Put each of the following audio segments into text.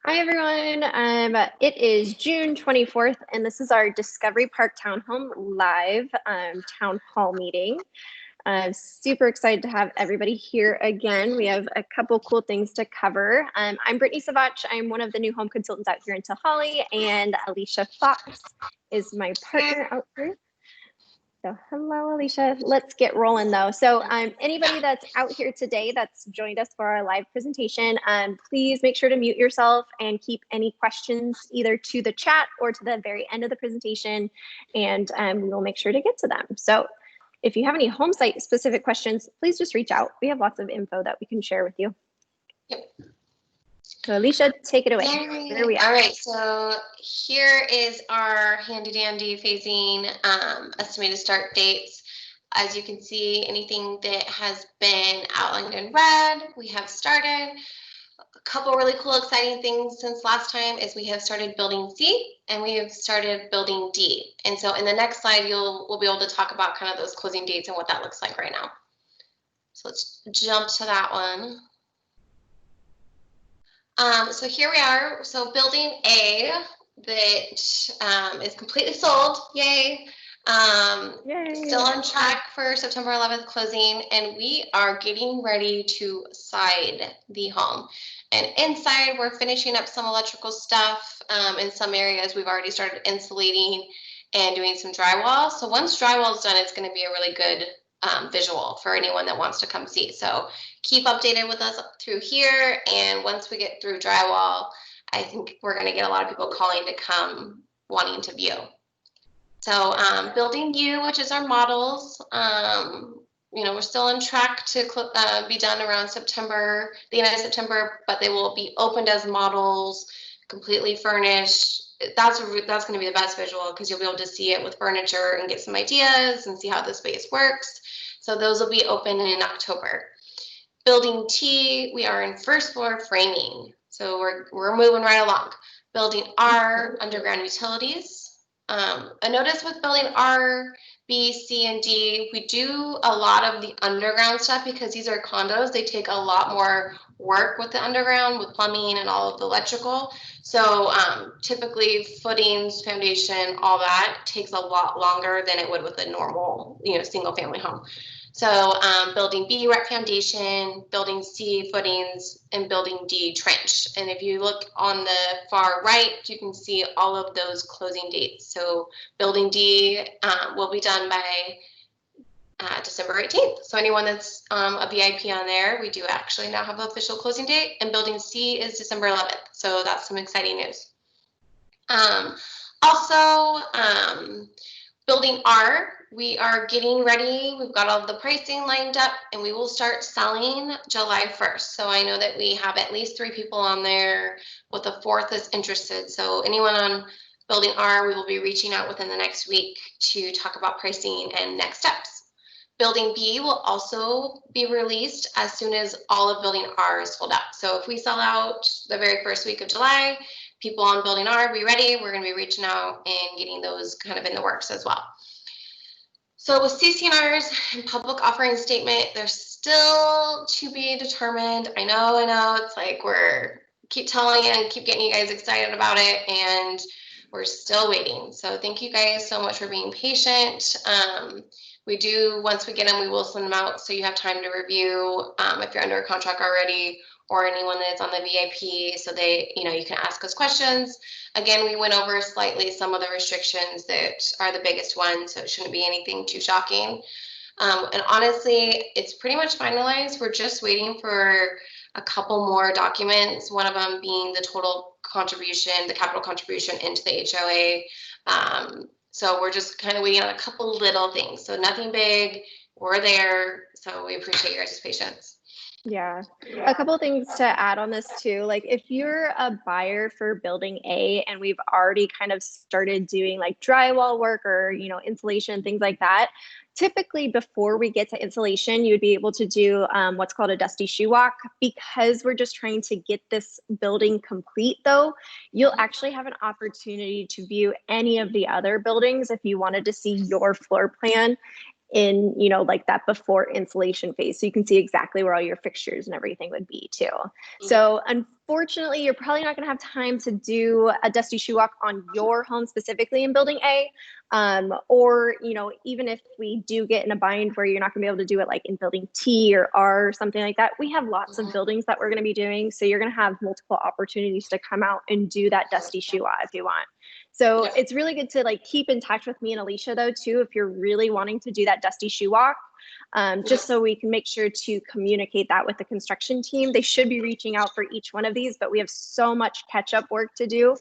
Hi, everyone. It is June 24th, and this is our Discovery Park Townhome live town hall meeting. I'm super excited to have everybody here again. We have a couple cool things to cover. I'm Brittany Savach. I'm one of the new home consultants out here in Tehaleh, and Alicia Fox is my partner out here. So hello, Alicia. Let's get rolling though. So anybody that's out here today that's joined us for our live presentation, please make sure to mute yourself and keep any questions either to the chat or to the very end of the presentation, and we will make sure to get to them. So if you have any home site specific questions, please just reach out. We have lots of info that we can share with you. Yep. So Alicia, take it away. Here we are. All right, so here is our handy dandy phasing estimated start dates. As you can see, anything that has been outlined in red, we have started. A couple really cool, exciting things since last time is we have started building C and we have started building D. And so in the next slide, we'll be able to talk about kind of those closing dates and what that looks like right now. So let's jump to that one. So here we are. So building A that is completely sold. Yay. Yay. Still on track for September 11th closing, and we are getting ready to side the home. And inside, we're finishing up some electrical stuff. In some areas, we've already started insulating and doing some drywall. So once drywall is done, it's going to be a really good visual for anyone that wants to come see. So keep updated with us through here, and once we get through drywall, I think we're going to get a lot of people calling to come wanting to view. So building U, which is our models, we're still on track to be done around September, the end of September, but they will be opened as models, completely furnished. That's going to be the best visual because you'll be able to see it with furniture and get some ideas and see how the space works. So those will be open in October. Building T, we are in first floor framing. So we're moving right along. Building R, underground utilities. I noticed with building R, B, C, and D, we do a lot of the underground stuff because these are condos. They take a lot more work with the underground, with plumbing and all of the electrical. So typically footings, foundation, all that takes a lot longer than it would with a normal, single family home. So building B, wet foundation, building C, footings, and building D, trench. And if you look on the far right, you can see all of those closing dates. So building D will be done by December 18th. So anyone that's a VIP on there, we do actually now have an official closing date. And building C is December 11th. So that's some exciting news. Also, building R, we are getting ready. We've got all of the pricing lined up and we will start selling July 1st. So I know that we have at least 3 people on there with the 4th is interested. So anyone on building R, we will be reaching out within the next week to talk about pricing and next steps. Building B will also be released as soon as all of building R is sold out. So if we sell out the very first week of July, people on building R, be ready. We're going to be reaching out and getting those kind of in the works as well. So with CC&Rs and public offering statement, they're still to be determined. I know. It's like we're keep telling you and keep getting you guys excited about it, and we're still waiting. So thank you guys so much for being patient. We do, once we get them, we will send them out so you have time to review if you're under a contract already, or anyone that's on the VIP, so they, you can ask us questions. Again, we went over slightly some of the restrictions that are the biggest ones, so it shouldn't be anything too shocking. And honestly, it's pretty much finalized. We're just waiting for a couple more documents, one of them being the total contribution, the capital contribution into the HOA. So we're just kind of waiting on a couple little things. So nothing big, we're there. So we appreciate your guys' patience. Yeah, a couple of things to add on this too. Like if you're a buyer for building A and we've already kind of started doing like drywall work or, insulation, things like that, typically before we get to insulation, you would be able to do what's called a dusty shoe walk. Because we're just trying to get this building complete though, you'll actually have an opportunity to view any of the other buildings if you wanted to see your floor plan. in, you know, like that before installation phase. So you can see exactly where all your fixtures and everything would be too. So unfortunately, you're probably not gonna have time to do a dusty shoe walk on your home specifically in building A. Or, you know, even if we do get in a bind where you're not gonna be able to do it like in building T or R or something like that, we have lots of buildings that we're gonna be doing. So you're gonna have multiple opportunities to come out and do that dusty shoe walk if you want. So it's really good to like keep in touch with me and Alicia though too, if you're really wanting to do that dusty shoe walk, just so we can make sure to communicate that with the construction team. They should be reaching out for each one of these, but we have so much catch up work to do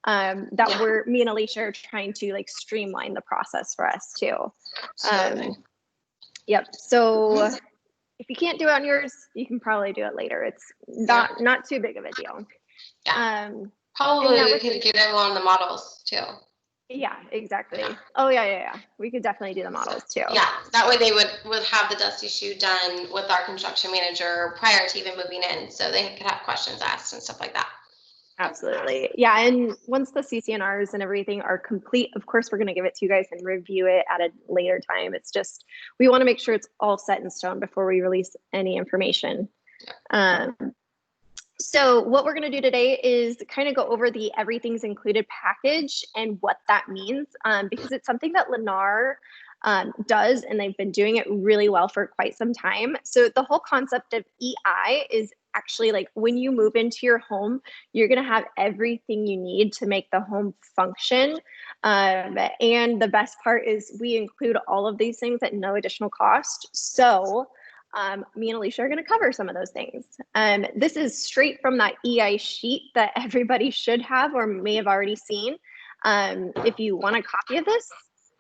that me and Alicia are trying to like streamline the process for us too. Yep. So if you can't do it on yours, you can probably do it later. It's not too big of a deal. Probably we could get them on the models too. Yeah, exactly. Oh yeah. We could definitely do the models too. Yeah, that way they would have the dusty shoe done with our construction manager prior to even moving in, so they could have questions asked and stuff like that. Absolutely. Yeah, and once the CCNRs and everything are complete, of course, we're going to give it to you guys and review it at a later time. It's just, we want to make sure it's all set in stone before we release any information. So what we're going to do today is kind of go over the everything's included package and what that means, because it's something that Lennar does, and they've been doing it really well for quite some time. So the whole concept of EI is actually like when you move into your home, you're going to have everything you need to make the home function. And the best part is we include all of these things at no additional cost. So me and Alicia are going to cover some of those things. This is straight from that EI sheet that everybody should have or may have already seen. If you want a copy of this,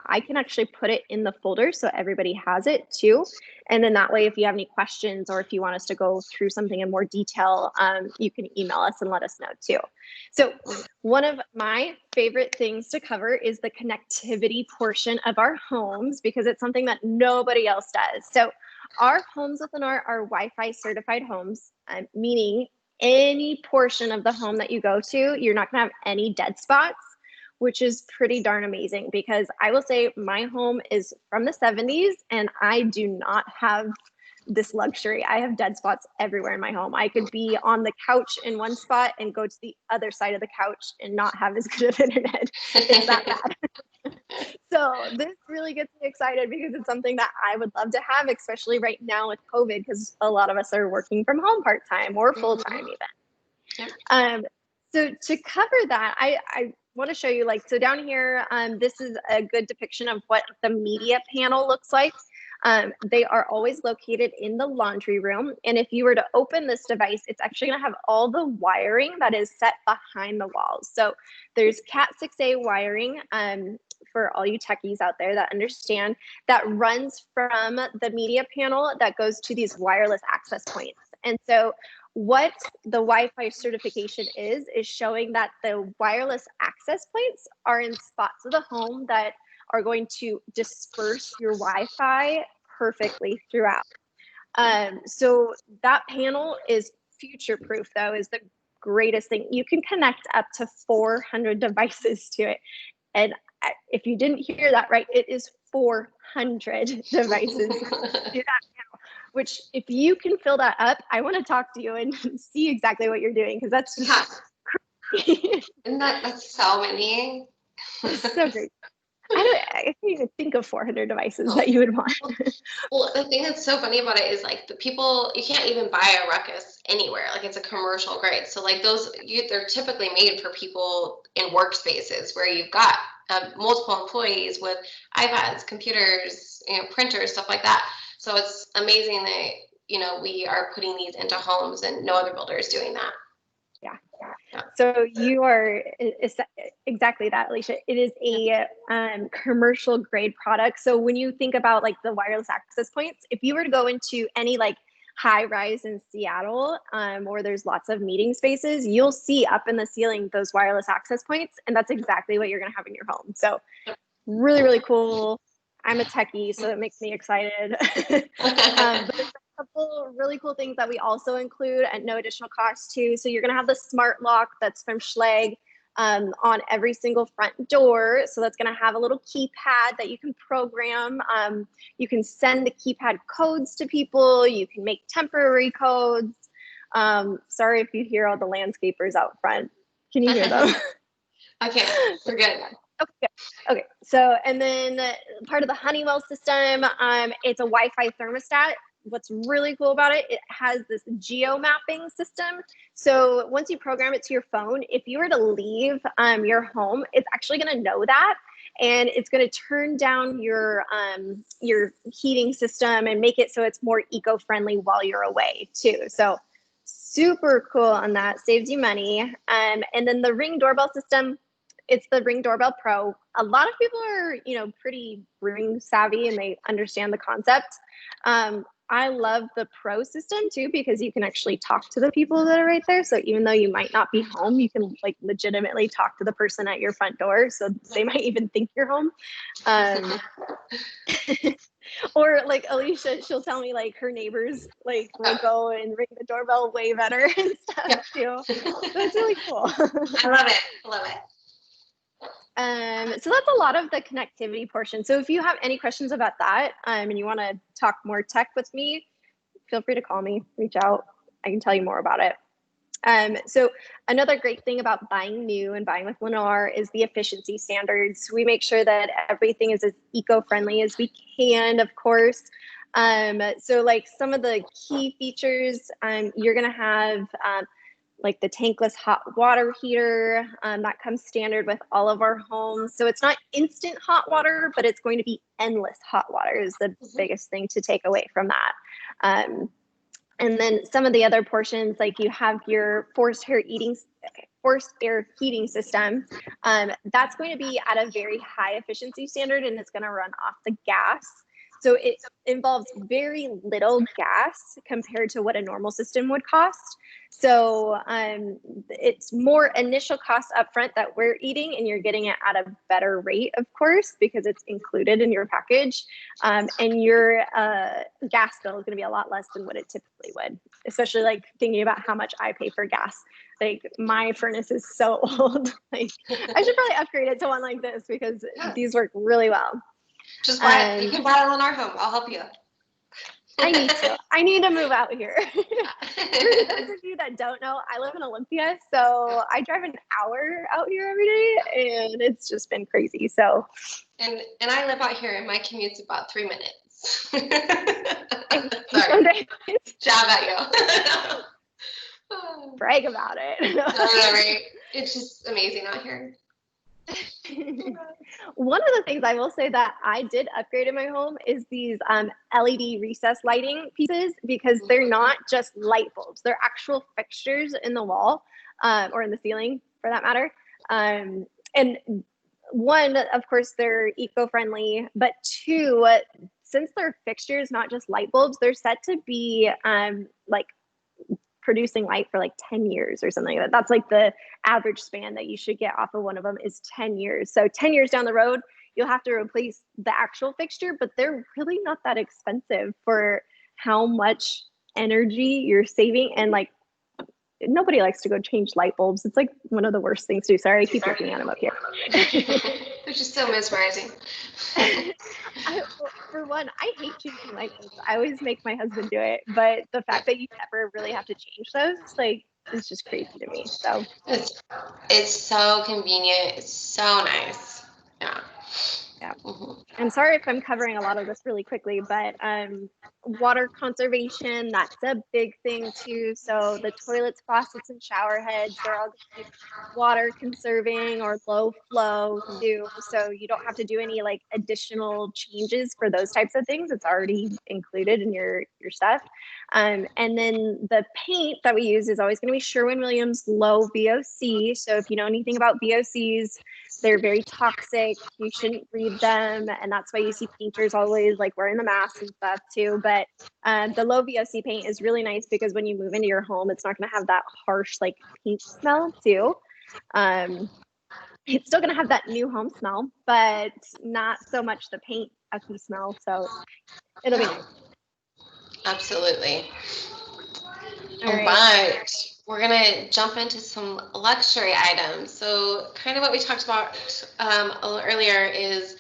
I can actually put it in the folder so everybody has it too. And then that way, if you have any questions or if you want us to go through something in more detail, you can email us and let us know too. So one of my favorite things to cover is the connectivity portion of our homes, because it's something that nobody else does. So our homes with Lennar are Wi-Fi certified homes, meaning any portion of the home that you go to, you're not gonna have any dead spots, which is pretty darn amazing, because I will say my home is from the 70s and I do not have this luxury. I have dead spots everywhere in my home. I could be on the couch in one spot and go to the other side of the couch and not have as good of internet. It's that bad. So this really gets me excited because it's something that I would love to have, especially right now with COVID, because a lot of us are working from home part-time or full-time even. So to cover that, I want to show you, like, so down here, this is a good depiction of what the media panel looks like. They are always located in the laundry room. And if you were to open this device, it's actually going to have all the wiring that is set behind the walls. So there's Cat 6A wiring, for all you techies out there that understand, that runs from the media panel that goes to these wireless access points. And so what the Wi-Fi certification is showing that the wireless access points are in spots of the home that are going to disperse your Wi-Fi perfectly throughout. So that panel is future-proof, though, is the greatest thing. You can connect up to 400 devices to it. And if you didn't hear that right, it is 400 devices to that panel, which if you can fill that up, I want to talk to you and see exactly what you're doing, because that's crazy. Isn't that's so many? It's so great. I can't even think of 400 devices that you would want. Well, the thing that's so funny about it is, like, the people, you can't even buy a Ruckus anywhere. Like, it's a commercial grade. So like they're typically made for people in workspaces where you've got multiple employees with iPads, computers, printers, stuff like that. So it's amazing that, we are putting these into homes and no other builder is doing that. Yeah. So you are exactly that, Alicia. It is a commercial grade product. So when you think about like the wireless access points, if you were to go into any like high rise in Seattle, where there's lots of meeting spaces, you'll see up in the ceiling those wireless access points, and that's exactly what you're going to have in your home. So really, really cool. I'm a techie, so it makes me excited. But there's a couple really cool things that we also include at no additional cost too. So you're going to have the smart lock that's from Schlage. on every single front door. So that's going to have a little keypad that you can program. You can send the keypad codes to people. You can make temporary codes. Sorry if you hear all the landscapers out front. Can you hear them? Okay, we're good. Okay. So, and then part of the Honeywell system, it's a Wi-Fi thermostat. What's really cool about it, it has this geo mapping system. So once you program it to your phone, if you were to leave your home, it's actually going to know that, and it's going to turn down your heating system and make it so it's more eco-friendly while you're away too. So super cool on that, saves you money. And then the Ring doorbell system, it's the Ring Doorbell Pro. A lot of people are, pretty Ring savvy and they understand the concept. I love the Pro system too, because you can actually talk to the people that are right there. So even though you might not be home, you can like legitimately talk to the person at your front door. So they might even think you're home. Or like Alicia, she'll tell me like her neighbors like will go and ring the doorbell way better and stuff too. That's really cool. I love it. Love it. So that's a lot of the connectivity portion. So if you have any questions about that, and you want to talk more tech with me, feel free to call me, reach out. I can tell you more about it. So another great thing about buying new and buying with Lennar is the efficiency standards. We make sure that everything is as eco-friendly as we can, of course. So like some of the key features, you're going to have like the tankless hot water heater that comes standard with all of our homes. So it's not instant hot water, but it's going to be endless hot water is the biggest thing to take away from that. And then some of the other portions, like you have your forced air heating system. That's going to be at a very high efficiency standard, and it's going to run off the gas. So it involves very little gas compared to what a normal system would cost. So it's more initial cost upfront that we're eating, and you're getting it at a better rate, of course, because it's included in your package. And your gas bill is going to be a lot less than what it typically would, especially like thinking about how much I pay for gas. Like my furnace is so old. Like I should probably upgrade it to one like this because these work really well. Just buy you can buy it on our home. I'll help you. I need to. I need to move out here. For those of you that don't know, I live in Olympia, so I drive an hour out here every day, and it's just been crazy. So, and I live out here, and my commute's about 3 minutes. Sorry, jab at you. Brag about it. Right. It's just amazing out here. One of the things I will say that I did upgrade in my home is these LED recess lighting pieces, because they're not just light bulbs. They're actual fixtures in the wall or in the ceiling for that matter. And one, of course, they're eco-friendly, but two, since they're fixtures, not just light bulbs, they're set to be like producing light for like 10 years or something like that. That's like the average span that you should get off of one of them is 10 years. So 10 years down the road, you'll have to replace the actual fixture, but they're really not that expensive for how much energy you're saving. And like, nobody likes to go change light bulbs. It's like one of the worst things to do. Sorry, I keep looking at them up here. They're just so mesmerizing. For one, I hate changing light bulbs. I always make my husband do it, but the fact that you never really have to change those, like, is just crazy to me. So it's so convenient. It's so nice. Yeah. I'm sorry if I'm covering a lot of this really quickly, but water conservation, that's a big thing too. So the toilets, faucets, and shower heads, they're all water conserving or low flow too. So you don't have to do any like additional changes for those types of things. It's already included in your stuff. And then the paint that we use is always going to be Sherwin-Williams low VOC. So if you know anything about VOCs, they're very toxic. You shouldn't breathe them. And that's why you see painters always like wearing the masks and stuff too. But the low VOC paint is really nice because when you move into your home, it's not going to have that harsh like paint smell too. It's still going to have that new home smell, but not so much the paint icky smell. So it'll be nice. Absolutely. All right. we're gonna jump into some luxury items. So kind of what we talked about a little earlier is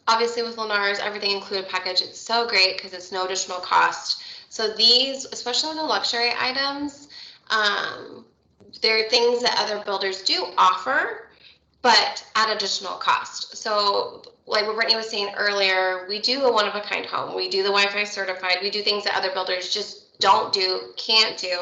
obviously with Lennar's everything included package. It's so great because it's no additional cost. So these, especially with the luxury items, they're things that other builders do offer, but at additional cost. So like what Brittany was saying earlier, we do a one-of-a-kind home. We do the Wi-Fi certified. We do things that other builders just don't do, can't do.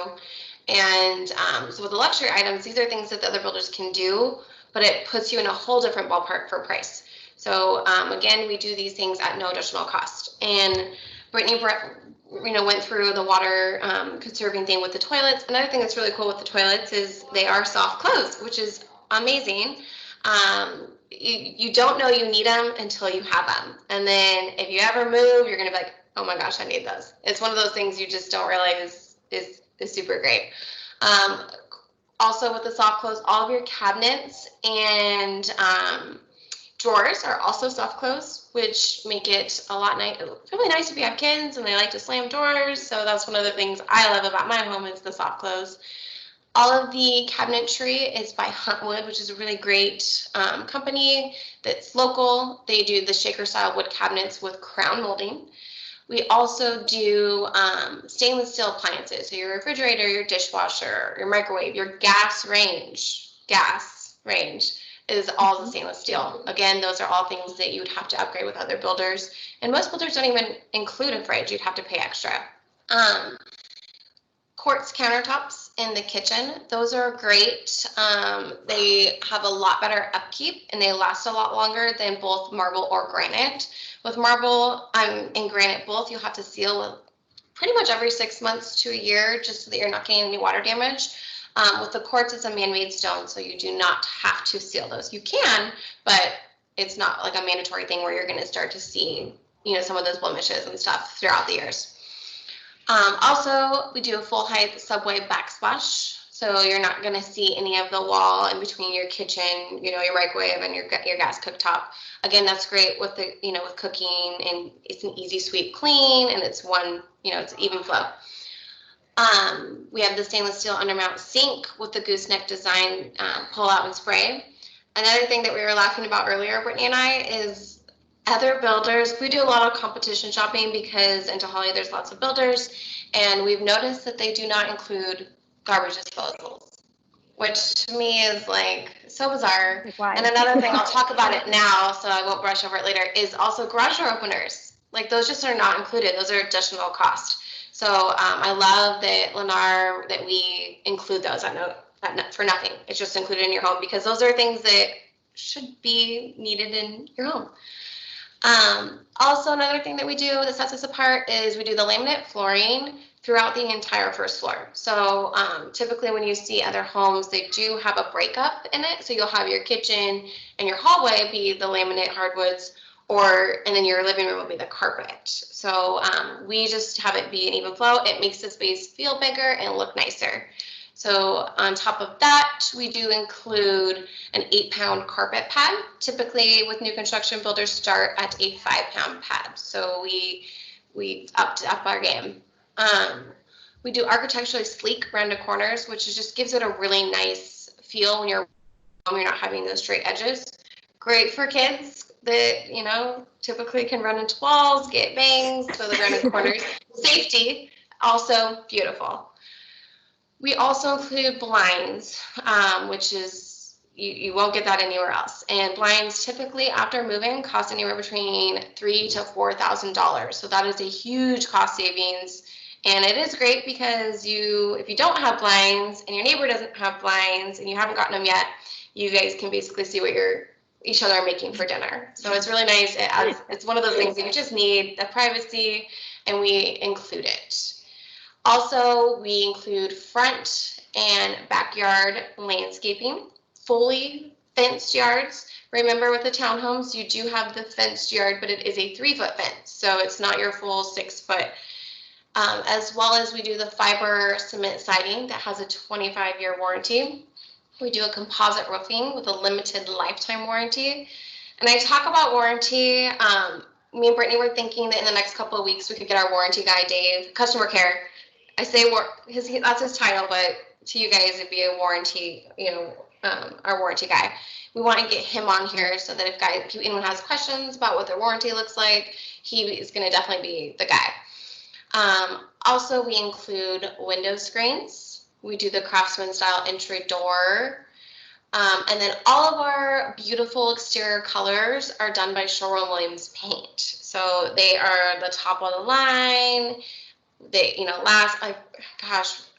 And so with the luxury items, these are things that the other builders can do, but it puts you in a whole different ballpark for price. So again, we do these things at no additional cost. And Brittany went through the water conserving thing with the toilets. Another thing that's really cool with the toilets is they are soft close, which is amazing. You don't know you need them until you have them. And then if you ever move, you're going to be like, oh my gosh, I need those. It's one of those things you just don't realize is super great. Also with the soft close, all of your cabinets and drawers are also soft close, which make it a lot really nice if you have kids and they like to slam doors. So that's one of the things I love about my home is the soft close. All of the cabinetry is by Huntwood, which is a really great company that's local. They do the shaker style wood cabinets with crown molding. We also do stainless steel appliances. So your refrigerator, your dishwasher, your microwave, your gas range is all the stainless steel. Again, those are all things that you would have to upgrade with other builders. And most builders don't even include a fridge. You'd have to pay extra. Quartz countertops in the kitchen. Those are great. They have a lot better upkeep and they last a lot longer than both marble or granite. With marble and granite both, you'll have to seal pretty much every 6 months to a year just so that you're not getting any water damage. With the quartz, it's a man-made stone, so you do not have to seal those. You can, but it's not like a mandatory thing where you're going to start to see, some of those blemishes and stuff throughout the years. Also, we do a full height subway backsplash. So you're not going to see any of the wall in between your kitchen, your microwave and your gas cooktop. Again, that's great with with cooking, and it's an easy sweep clean, and it's it's even flow. We have the stainless steel undermount sink with the gooseneck design, pull out and spray. Another thing that we were laughing about earlier, Brittany and I, is other builders. We do a lot of competition shopping because in Tehaleh there's lots of builders, and we've noticed that they do not include garbage disposals, which to me is like so bizarre. Like, why? And another thing, I'll talk about it now so I won't brush over it later, is also garage door openers. Like those just are not included. Those are additional cost. So I love that Lennar, that we include those for nothing. It's just included in your home because those are things that should be needed in your home. Also, another thing that we do that sets us apart is we do the laminate flooring throughout the entire first floor. So typically when you see other homes, they do have a breakup in it. So you'll have your kitchen and your hallway be the laminate hardwoods, and then your living room will be the carpet. So we just have it be an even flow. It makes the space feel bigger and look nicer. So on top of that, we do include an 8-pound carpet pad. Typically with new construction, builders start at a 5-pound pad. So we upped up our game. We do architecturally sleek rounded corners, which just gives it a really nice feel when you're not having those straight edges. Great for kids that, typically can run into walls, get bangs, so the rounded corners. Safety, also beautiful. We also include blinds, which is, you won't get that anywhere else. And blinds typically after moving cost anywhere between $3,000 to $4,000. So that is a huge cost savings. And it is great because if you don't have blinds and your neighbor doesn't have blinds and you haven't gotten them yet, you guys can basically see what each other are making for dinner. So it's really nice. It's one of those things that you just need the privacy, and we include it. Also, we include front and backyard landscaping, fully fenced yards. Remember with the townhomes, you do have the fenced yard, but it is a 3-foot fence. So it's not your full 6-foot. As well as we do the fiber cement siding that has a 25-year warranty. We do a composite roofing with a limited lifetime warranty. And I talk about warranty. Me and Brittany were thinking that in the next couple of weeks we could get our warranty guy, Dave, customer care, I say that's his title, but to you guys, it'd be a warranty, our warranty guy. We want to get him on here so that if anyone has questions about what their warranty looks like, he is going to definitely be the guy. Also, we include window screens. We do the craftsman style entry door. And then all of our beautiful exterior colors are done by Sherwin-Williams Paint. So they are the top of the line. They,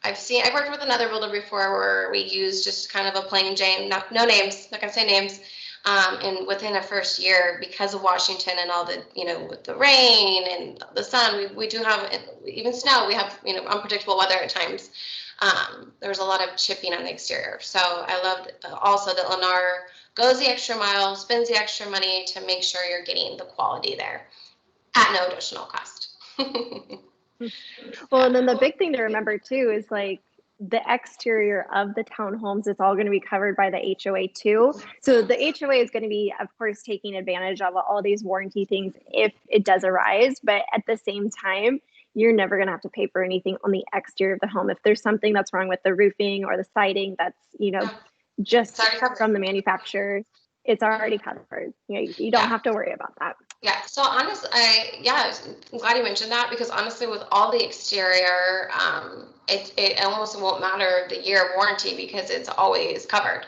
I've worked with another builder before where we used just kind of a plain Jane, no names, not gonna say names. And within the first year, because of Washington and all the, with the rain and the sun, we do have, even snow, we have, unpredictable weather at times. There was a lot of chipping on the exterior. So I loved also that Lennar goes the extra mile, spends the extra money to make sure you're getting the quality there at no additional cost. Well, and then the big thing to remember too is like the exterior of the townhomes, it's all going to be covered by the HOA too. So the HOA is going to be, of course, taking advantage of all these warranty things if it does arise. But at the same time, you're never going to have to pay for anything on the exterior of the home. If there's something that's wrong with the roofing or the siding, that's, just from the manufacturer, it's already covered. You don't have to worry about that. Yeah. So honestly, I'm glad you mentioned that, because honestly, with all the exterior, it almost won't matter the year of warranty because it's always covered.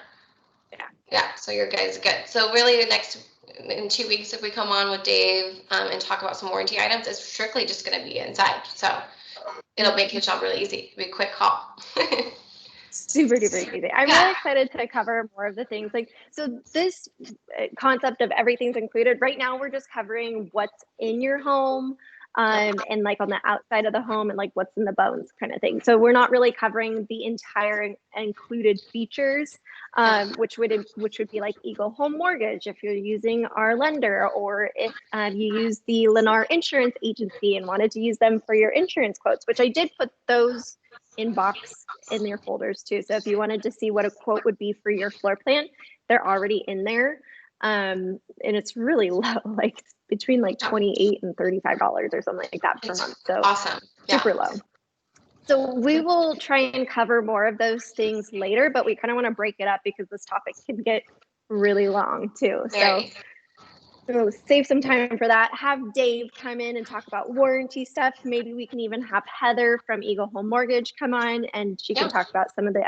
Yeah. So your guys are good. So really, in 2 weeks, if we come on with Dave and talk about some warranty items, it's strictly just going to be inside. So it'll make his job really easy. It'll be a quick call. Super duper easy. I'm really excited to cover more of the things. So this concept of everything's included, right now we're just covering what's in your home, and like on the outside of the home and like what's in the bones kind of thing. So we're not really covering the entire included features, which would be like Eagle Home Mortgage if you're using our lender, or if you use the Lennar Insurance Agency and wanted to use them for your insurance quotes, which I did put those in their folders too. So if you wanted to see what a quote would be for your floor plan, they're already in there. And it's really low, like between like $28 and $35 or something like that per month. So awesome. Super low. So we will try and cover more of those things later, but we kind of want to break it up because this topic can get really long too. So save some time for that. Have Dave come in and talk about warranty stuff. Maybe we can even have Heather from Eagle Home Mortgage come on, and she can talk about some of the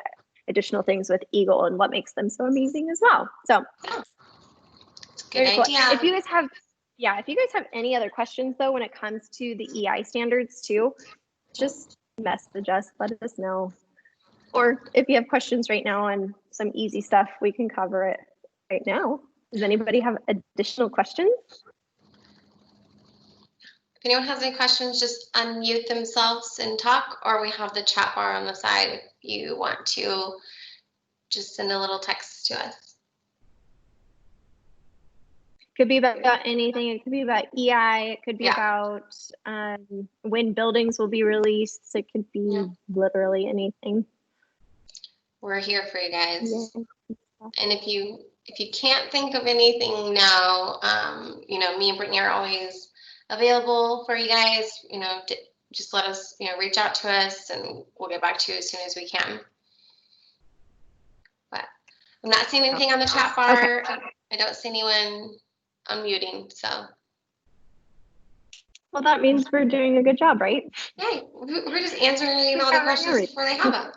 additional things with Eagle and what makes them so amazing as well. So good idea. Cool. If you guys have any other questions though, when it comes to the EI standards too, just message us, let us know. Or if you have questions right now on some easy stuff, we can cover it right now. Does anybody have additional questions? If anyone has any questions, just unmute themselves and talk, or we have the chat bar on the side if you want to just send a little text to us. Could be about anything. It could be about EI. It could be about when buildings will be released. It could be literally anything. We're here for you guys. And if you can't think of anything now, me and Brittany are always available for you guys. Just let us, reach out to us and we'll get back to you as soon as we can. But I'm not seeing anything on the chat bar. Okay. I don't see anyone unmuting, so. Well, that means we're doing a good job, right? Yeah, we're just answering all the questions before they have them.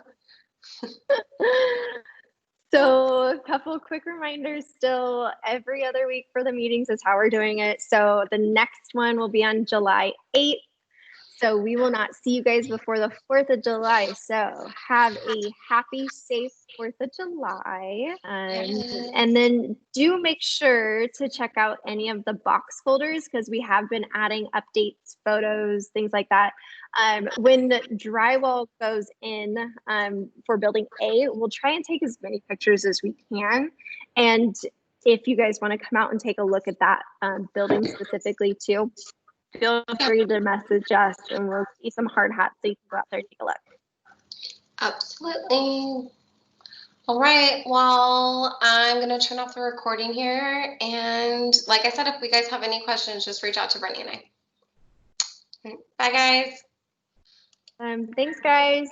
So a couple quick reminders still every other week for the meetings is how we're doing it. So the next one will be on July 8th. So we will not see you guys before the 4th of July. So have a happy, safe 4th of July. And then do make sure to check out any of the box folders because we have been adding updates, photos, things like that. When the drywall goes in for building A, we'll try and take as many pictures as we can. And if you guys want to come out and take a look at that building specifically too, feel free to message us and we'll see some hard hats so you can go out there and take a look. Absolutely. All right, well, I'm going to turn off the recording here. And like I said, if you guys have any questions, just reach out to Brittany and I. Bye, guys. Thanks, guys.